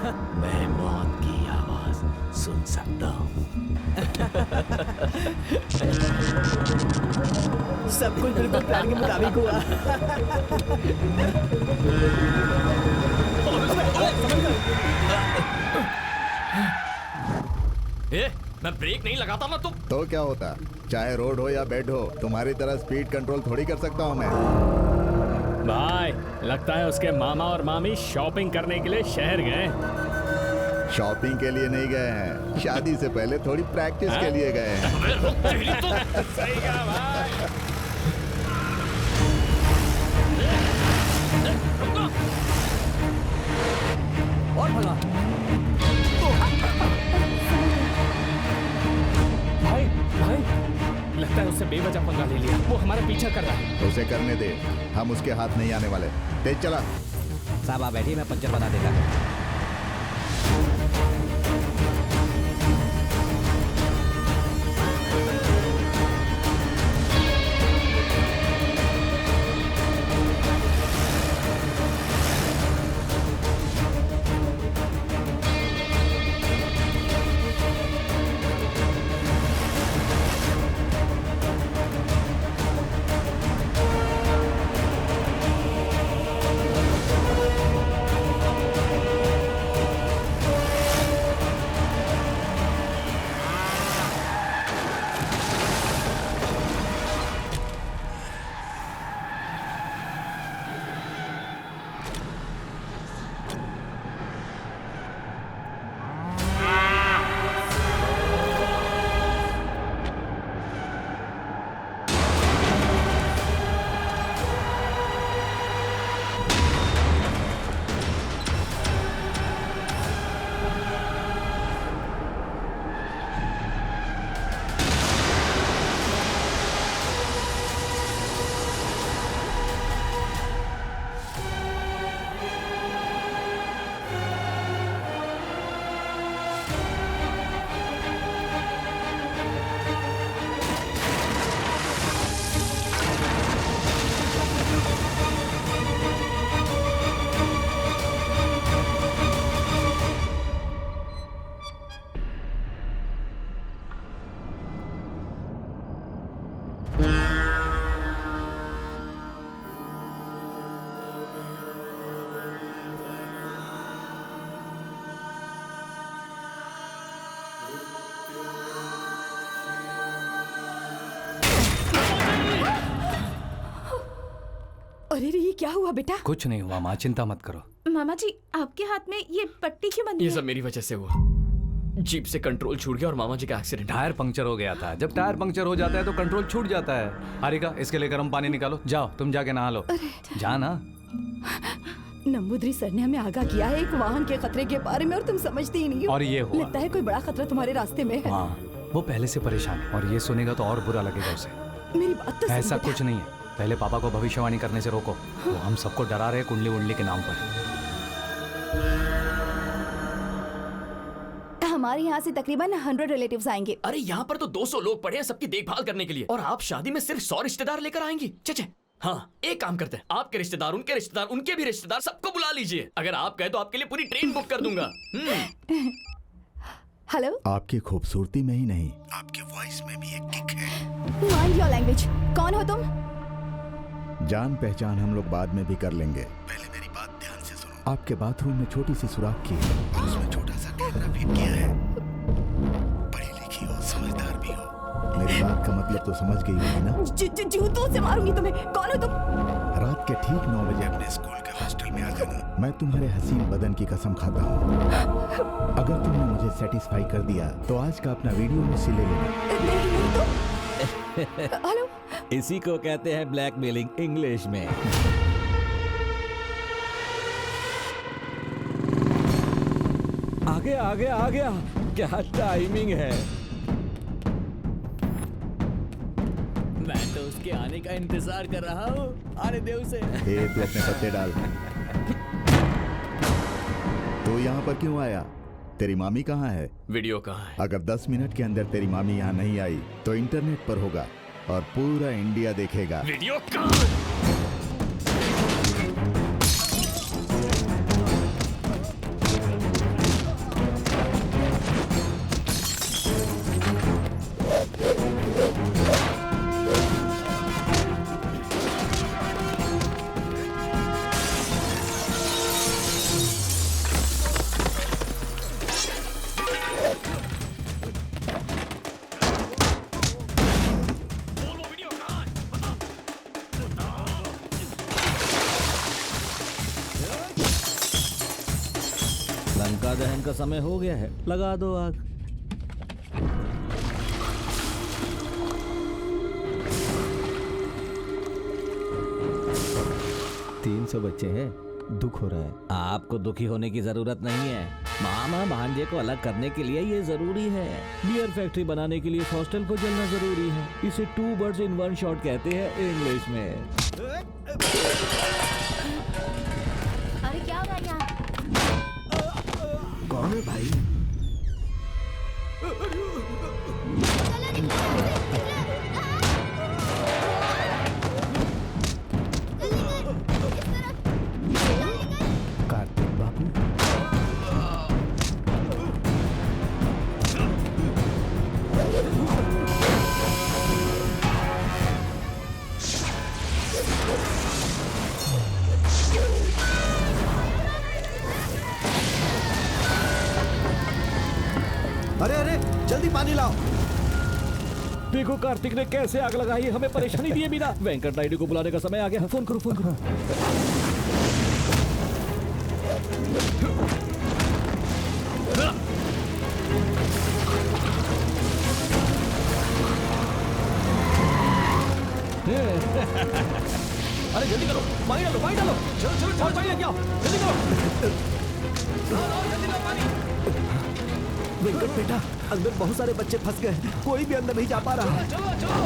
मैं मौत की आवाज सुन सकता हूँ। सब कुछ बिल्कुल प्लान के मुताबिक हुआ। मैं ब्रेक नहीं लगाता ना तुम। तो क्या होता, चाहे रोड हो या बेड हो, तुम्हारी तरह स्पीड कंट्रोल थोड़ी कर सकता हूँ मैं। भाई लगता है उसके मामा और मामी शॉपिंग करने के लिए शहर गए। शॉपिंग के लिए नहीं गए हैं, शादी से पहले थोड़ी प्रैक्टिस के लिए गए हैं। सही कहा भाई। और भगा। भाई भाई लगता है उससे बेवजह पंगा ले लिया। वो हमारा पीछा कर रहा है। उसे करने दे, हम उसके हाथ नहीं आने वाले। तेज चला। साहब आप बैठिए, मैं पंचर बना देता। अरे रे, ये क्या हुआ बेटा? कुछ नहीं हुआ माँ, चिंता मत करो। मामा जी आपके हाथ में ये पट्टी क्यों बंधी ये है? सब मेरी वजह से हुआ। जीप से कंट्रोल छूट गया और मामा जी का एक्सीडेंट। टायर पंक्चर हो गया था। जब टायर पंक्चर हो जाता है तो कंट्रोल छूट जाता है। हारिका, इसके लिए गर्म पानी निकालो। जाओ तुम जाके नहा लो। जा ना। नंबूदरी सर ने हमें आगाह किया है एक वाहन के खतरे के बारे में और तुम समझते ही नहीं हो। और ये हुआ। लगता है कोई बड़ा खतरा तुम्हारे रास्ते में है। हाँ, वो पहले से परेशान है और ये सुनेगा तो और बुरा लगेगा उसे। मेरी बात तो सुन ऐसा बेटा। कुछ नहीं है। पहले पापा को भविष्यवाणी करने से रोको। वो हम सबको डरा रहे कुंडली उंडली के नाम पर। हमारे यहाँ से तकरीबन 100 रिलेटिव्स आएंगे। अरे यहाँ पर तो 200 लोग पड़े हैं सबकी देखभाल करने के लिए, और आप शादी में सिर्फ 100 रिश्तेदार लेकर आएंगी? चचे, हाँ एक काम करते हैं, आपके रिश्तेदार, उनके भी रिश्तेदार, सबको बुला लीजिए। अगर आप कहे तो आपके लिए पूरी ट्रेन बुक कर दूंगा। हेलो। आपकी खूबसूरती में ही नहीं, आपके वॉइस में भी एक किक है। Mind your language. कौन हो तुम? जान पहचान हम लोग बाद में भी कर लेंगे, पहले मेरी बात ध्यान से सुनो। आपके बाथरूम में छोटी सी सुराख की है और उसमें छोटा सा कैमरा फिट किया है। पढ़ी लिखी हो, समझदार भी हो। मेरी बात का मतलब तो समझ गई होगी ना? जूतों से मारूंगी तुम्हें। कौन हो तुम? रात के ठीक 9 बजे अपने स्कूल के हॉस्टल में आ जाना। मैं तुम्हारे हसीन बदन की कसम खाता हूँ। अगर तुमने मुझे सेटिस्फाई कर दिया तो आज का अपना वीडियो मुझसे ले लेना। नहीं तो। हेलो। इसी को कहते हैं ब्लैकमेलिंग इंग्लिश में। आगे आगे आ गया। क्या टाइमिंग है। मैं तो उसके आने का इंतजार कर रहा हूँ। आने दे उसे। तू अपने पत्ते डाल। तो यहाँ पर क्यों आया? तेरी मामी कहाँ है? वीडियो कहाँ है? अगर 10 मिनट के अंदर तेरी मामी यहाँ नहीं आई तो इंटरनेट पर होगा और पूरा इंडिया देखेगा। वीडियो कहाँ है? चूल्हा दहन का समय हो गया है, लगा दो आग। तीन 300 बच्चे हैं, दुख हो रहा है। आपको दुखी होने की जरूरत नहीं है। मामा भांजे को अलग करने के लिए ये जरूरी है। बियर फैक्ट्री बनाने के लिए इस हॉस्टल को जलना जरूरी है। इसे 2 birds in 1 shot कहते हैं इंग्लिश में। अरे क्या हो रहा है यहाँ? कौन है भाई? कार्तिक बाबू। अरे अरे जल्दी पानी लाओ। देखो कार्तिक ने कैसे आग लगाई है, हमें परेशानी दिए बिना। वेंकट नायडू को बुलाने का समय आ गया। फोन करो, फोन करो। अरे जल्दी करो, पानी डालो, पानी डालो। चलो चलो चलो, पानी लेके आओ, जल्दी करो। जल्दी लो पानी। वेंकट बेटा, अंदर बहुत सारे बच्चे फंस गए, कोई भी अंदर नहीं जा पा रहा। चलो चलो।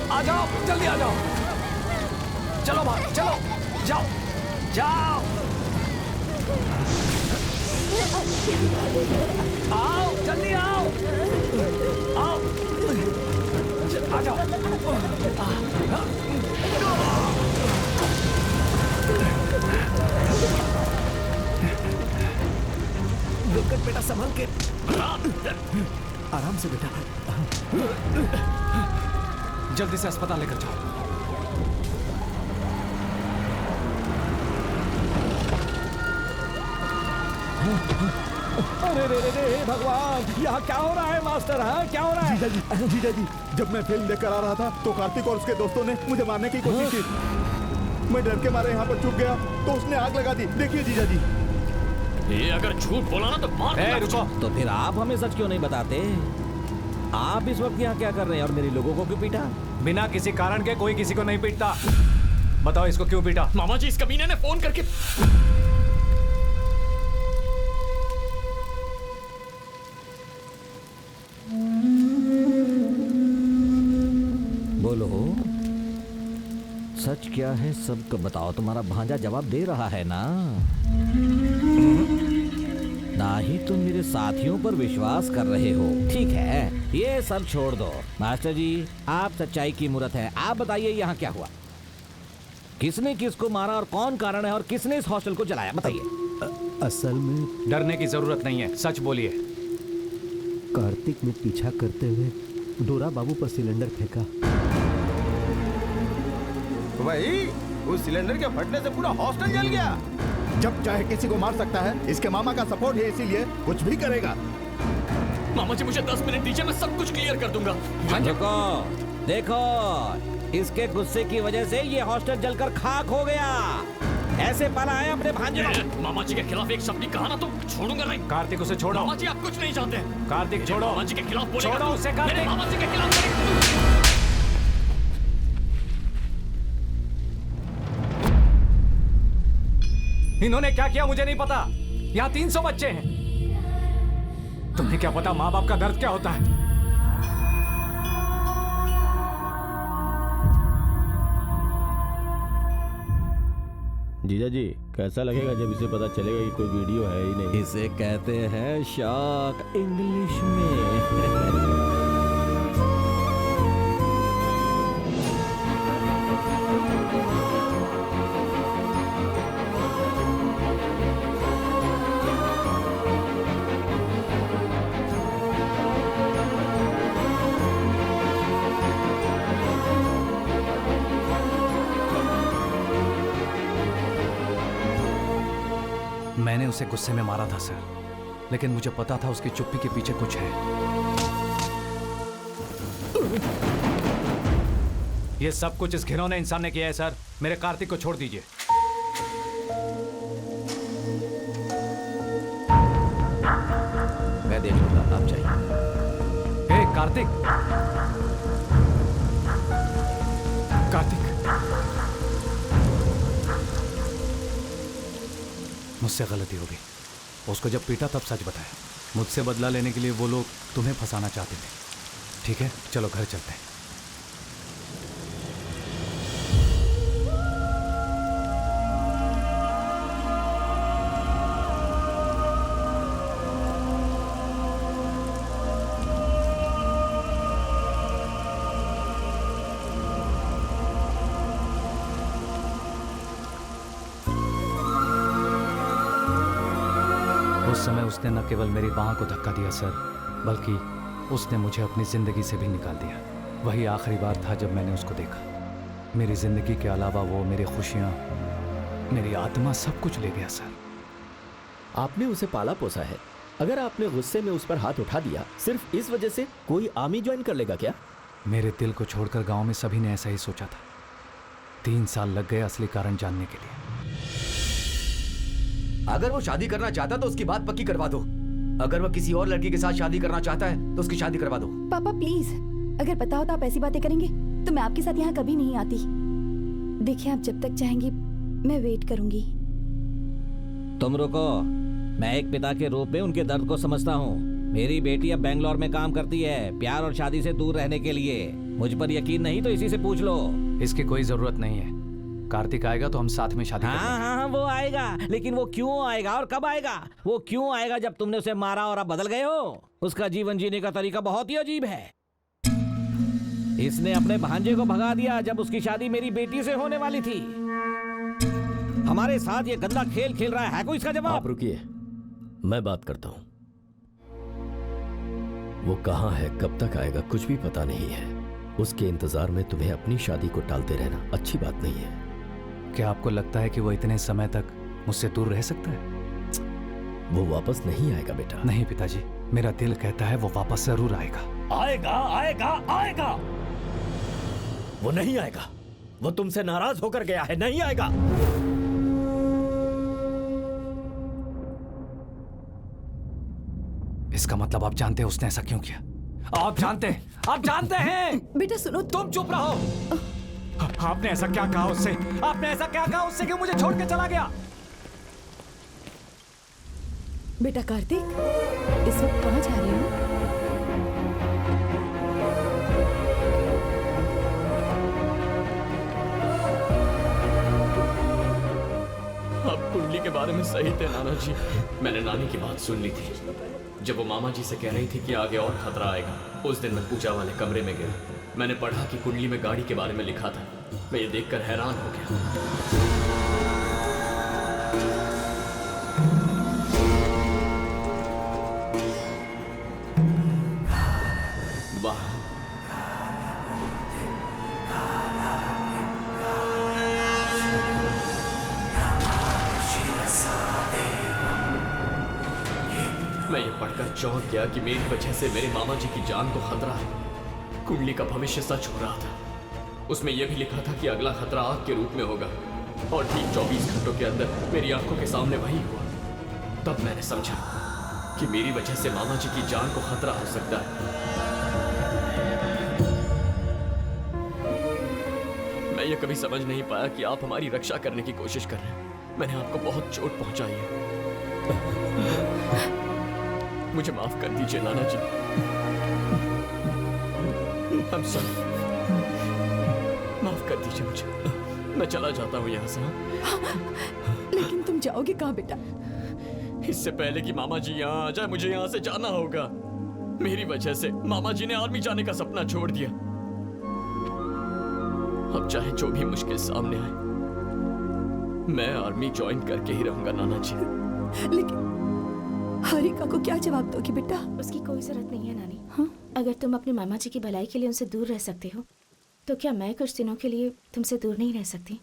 आ जाओ, जल्दी आ जाओ। चलो भाई, चलो, जाओ जाओ। आओ, जल्दी आओ, आओ, आ जाओ। वेंकट बेटा संभल के, आराम से बेटा। जल्दी से अस्पताल लेकर जाओ। अरे रे रे रे भगवान, यहाँ क्या हो रहा है मास्टर? हाँ क्या हो रहा है? जीजा जी, जब मैं फिल्म देखकर आ रहा था तो कार्तिक और उसके दोस्तों ने मुझे मारने की कोशिश की। मैं डर के मारे यहाँ पर छुप गया तो उसने आग लगा दी। देखिए जीजा जी। ये अगर झूठ बोला ना तो मार दूंगा। रुको। तो फिर आप हमें सच क्यों नहीं बताते? आप इस वक्त यहाँ क्या कर रहे हैं और मेरे लोगों को क्यों पीटा? बिना किसी कारण के कोई किसी को नहीं पीटता। बताओ इसको क्यों पीटा? मामा जी, इस कमीने ने फोन करके बोलो, सच क्या है सबको बताओ। तुम्हारा भांजा जवाब दे रहा है ना? ना ही तुम मेरे साथियों पर विश्वास कर रहे हो। ठीक है, ये सब छोड़ दो। मास्टर जी, आप सच्चाई की मूरत है। आप बताइए यहाँ क्या हुआ? किसने किसको मारा और कौन कारण है और किसने इस हॉस्टल को जलाया? बताइए। असल में डरने की जरूरत नहीं है, सच बोलिए। कार्तिक ने पीछा करते हुए डोरा बाबू पर सिलेंडर फेंका। वही उस सिलेंडर के फटने से पूरा हॉस्टल जल गया। जब चाहे किसी को मार सकता है, इसके मामा का सपोर्ट है इसीलिए कुछ भी करेगा। मामा जी, मुझे 10 मिनट दीजिए, मैं सब कुछ क्लियर कर दूंगा। देखो देखो, इसके गुस्से की वजह से ये हॉस्टल जलकर खाक हो गया। ऐसे पाला है अपने भांजे को। मामा जी के खिलाफ एक शब्द भी कहा ना तो छोड़ूंगा नहीं। कार्तिक उसे छोड़ो। मामा जी, आप कुछ नहीं जानते। कार्तिक छोड़ो। मामा जी के खिलाफ बोलेगा छोड़ो तू। उसे, मेरे कार्तिक। मामा जी के खिलाफ इन्होंने क्या किया मुझे नहीं पता। यहाँ 300 बच्चे हैं। तुम्हें क्या पता माँ बाप का दर्द क्या होता है? जीजा जी, कैसा लगेगा जब इसे पता चलेगा कि कोई वीडियो है ही नहीं? इसे कहते हैं शॉक इंग्लिश में। मैंने उसे गुस्से में मारा था सर, लेकिन मुझे पता था उसकी चुप्पी के पीछे कुछ है। ये सब कुछ इस घिनौने इंसान ने किया है सर। मेरे कार्तिक को छोड़ दीजिए। मैं देख लूंगा, आप जाइए। हे कार्तिक, कार्तिक, मुझसे गलती हो गई। उसको जब पीटा तब सच बताया। मुझसे बदला लेने के लिए वो लोग तुम्हें फंसाना चाहते थे। ठीक है, चलो घर चलते हैं। उस समय उसने न केवल मेरी बाह को धक्का दिया सर, बल्कि उसने मुझे अपनी जिंदगी से भी निकाल दिया। वही आखिरी बार था जब मैंने उसको देखा। मेरी जिंदगी के अलावा वो मेरी खुशियां, मेरी आत्मा, सब कुछ ले गया सर। आपने उसे पाला पोसा है। अगर आपने गुस्से में उस पर हाथ उठा दिया सिर्फ इस वजह से, कोई आर्मी ज्वाइन कर लेगा क्या? मेरे दिल को छोड़कर गांव में सभी ने ऐसा ही सोचा था। 3 साल लग गए असली कारण जानने के लिए। अगर वो शादी करना चाहता तो उसकी बात पक्की करवा दो। अगर वो किसी और लड़की के साथ शादी करना चाहता है तो उसकी शादी करवा दो। पापा प्लीज, अगर पता होता आप ऐसी बातें करेंगे तो मैं आपके साथ यहाँ कभी नहीं आती। देखिए, आप जब तक चाहेंगी मैं वेट करूंगी। तुम रुको, मैं एक पिता के रूप में उनके दर्द को समझता हूँ। मेरी बेटी अब बेंगलोर में काम करती है, प्यार और शादी से दूर रहने के लिए। मुझ पर यकीन नहीं तो इसी से पूछ लो। इसकी कोई जरूरत नहीं है। कार्तिक आएगा तो हम साथ में शादी करेंगे। हाँ, वो आएगा, लेकिन वो क्यों आएगा और कब आएगा? वो क्यों आएगा जब तुमने उसे मारा और अब बदल गए हो? उसका जीवन जीने का तरीका बहुत ही अजीब है। इसने अपने भांजे को भगा दिया जब उसकी शादी मेरी बेटी से होने वाली थी। हमारे साथ ये गंदा खेल खेल रहा है कोई इसका जवाब? आप रुकिए, मैं बात करता हूं। वो कहां है, कब तक आएगा, कुछ भी पता नहीं है। उसके इंतजार में तुम्हें अपनी शादी को टालते रहना अच्छी बात नहीं है। क्या आपको लगता है कि वो इतने समय तक मुझसे दूर रह सकता है? वो वापस नहीं आएगा बेटा। नहीं पिताजी, मेरा दिल कहता है वो वापस जरूर आएगा। आएगा, आएगा, आएगा। वो नहीं आएगा। वो तुमसे नाराज होकर गया है, नहीं आएगा। इसका मतलब आप जानते हैं उसने ऐसा क्यों किया? आप जानते हैं, आप जानते हैं। बेटा सुनो, तुम चुप रहो। आपने ऐसा क्या कहा उससे? आपने ऐसा क्या कहा उससे कि मुझे छोड़ के चला गया? बेटा कार्तिक, इस वक्त कहाँ जा रहे हो? आप कुंडली के बारे में सही थे नाना जी। मैंने नानी की बात सुन ली थी जब वो मामा जी से कह रही थी कि आगे और खतरा आएगा। उस दिन मैं पूजा वाले कमरे में गया। मैंने पढ़ा कि कुंडली में गाड़ी के बारे में लिखा था। मैं ये देखकर हैरान हो गया। वाह, मैं ये पढ़कर चौंक गया कि मेरी वजह से मेरे मामा जी की जान को खतरा है। कुंडली का भविष्य सच हो रहा था। उसमें यह भी लिखा था कि अगला खतरा आग के रूप में होगा और ठीक 24 घंटों के अंदर मेरी आंखों के सामने वही हुआ। तब मैंने समझा कि मेरी वजह से मामा जी की जान को खतरा हो सकता है। मैं ये कभी समझ नहीं पाया कि आप हमारी रक्षा करने की कोशिश कर रहे हैं। मैंने आपको बहुत चोट पहुंचाई है। मुझे माफ कर दीजिए नाना जी। I'm sorry। माफ कर दीजिए मुझे। मैं चला जाता हूँ यहाँ से। लेकिन तुम जाओगे कहाँ बेटा? इससे पहले कि मामा जी यहाँ आ जाए मुझे यहाँ से जाना होगा। मेरी वजह से मामा जी ने आर्मी जाने का सपना छोड़ दिया। अब चाहे जो भी मुश्किल सामने आए, मैं आर्मी ज्वाइन करके ही रहूंगा नाना जी। लेकिन हारिका को क्या जवाब दोगी बेटा? उसकी कोई जरूरत नहीं है नानी। हाँ? अगर तुम अपने मामा जी की भलाई के लिए उनसे दूर रह सकते हो तो क्या मैं कुछ दिनों के लिए तुमसे दूर नहीं रह सकती?